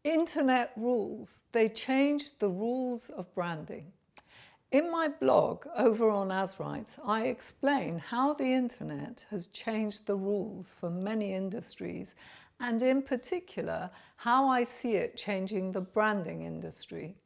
Internet rules, they changed the rules of branding. In my blog over on Azrights, I explain how the internet has changed the rules for many industries, and in particular, how I see it changing the branding industry.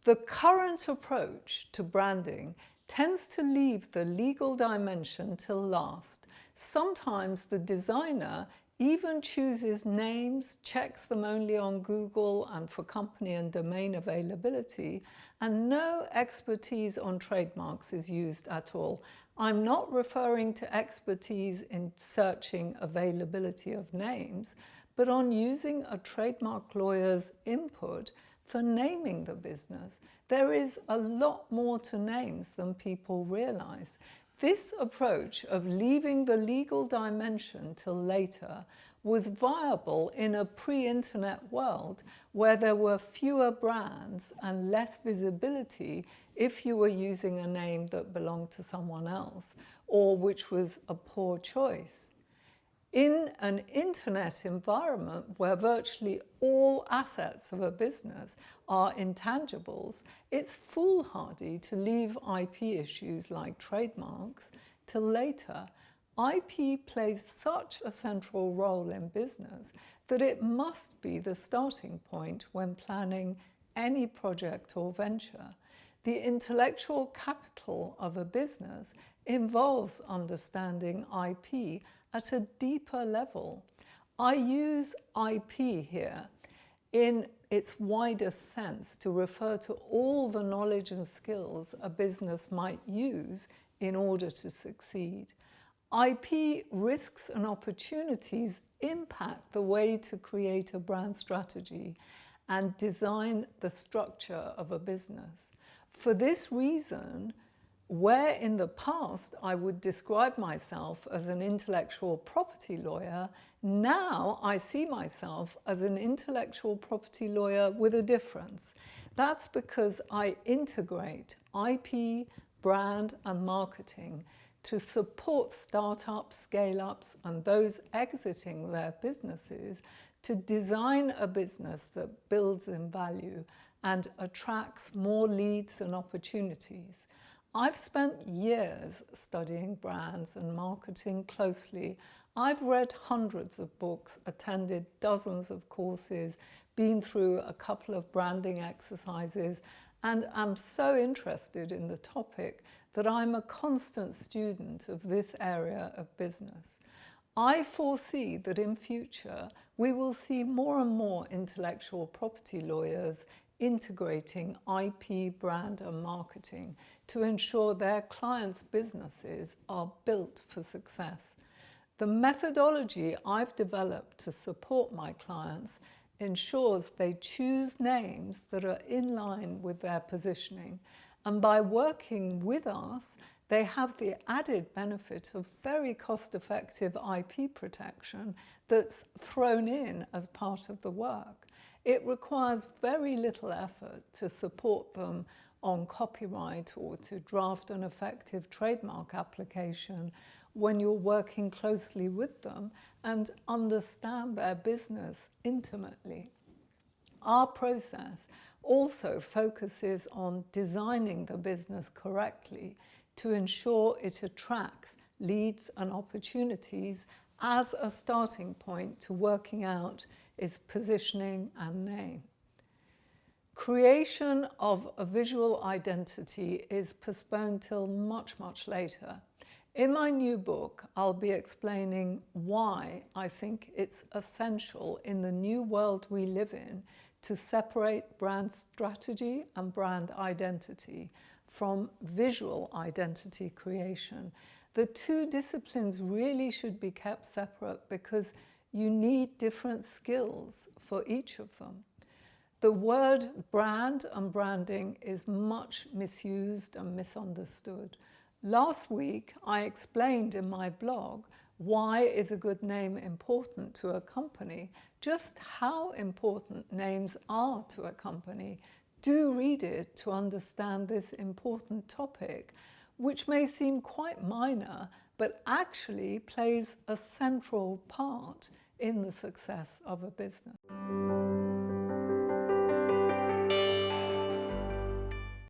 The current approach to branding tends to leave the legal dimension till last. Sometimes the designer even chooses names, checks them only on Google and for company and domain availability, and no expertise on trademarks is used at all. I'm not referring to expertise in searching availability of names, but on using a trademark lawyer's input for naming the business. There is a lot more to names than people realize. This approach of leaving the legal dimension till later was viable in a pre-internet world where there were fewer brands and less visibility if you were using a name that belonged to someone else or which was a poor choice. In an internet environment where virtually all assets of a business are intangibles, it's foolhardy to leave IP issues like trademarks till later. IP plays such a central role in business that it must be the starting point when planning any project or venture. The intellectual capital of a business involves understanding IP at a deeper level. I use IP here in its widest sense to refer to all the knowledge and skills a business might use in order to succeed. IP risks and opportunities impact the way to create a brand strategy and design the structure of a business. For this reason, where in the past I would describe myself as an intellectual property lawyer, now I see myself as an intellectual property lawyer with a difference. That's because I integrate IP, brand, and marketing to support startups, scale-ups, and those exiting their businesses to design a business that builds in value and attracts more leads and opportunities. I've spent years studying brands and marketing closely. I've read hundreds of books, attended dozens of courses, been through a couple of branding exercises, and am so interested in the topic that I'm a constant student of this area of business. I foresee that in future we will see more and more intellectual property lawyers integrating IP, brand, and marketing to ensure their clients' businesses are built for success. The methodology I've developed to support my clients ensures they choose names that are in line with their positioning, and by working with us, they have the added benefit of very cost-effective IP protection that's thrown in as part of the work. It requires very little effort to support them on copyright or to draft an effective trademark application when you're working closely with them and understand their business intimately. Our process also focuses on designing the business correctly to ensure it attracts leads and opportunities as a starting point to working out its positioning and name. Creation of a visual identity is postponed till much later. In my new book, I'll be explaining why I think it's essential in the new world we live in to separate brand strategy and brand identity from visual identity creation. The two disciplines really should be kept separate because you need different skills for each of them. The word brand and branding is much misused and misunderstood. Last week, I explained in my blog why is a good name important to a company, just how important names are to a company. Do read it to understand this important topic, which may seem quite minor, but actually plays a central part in the success of a business.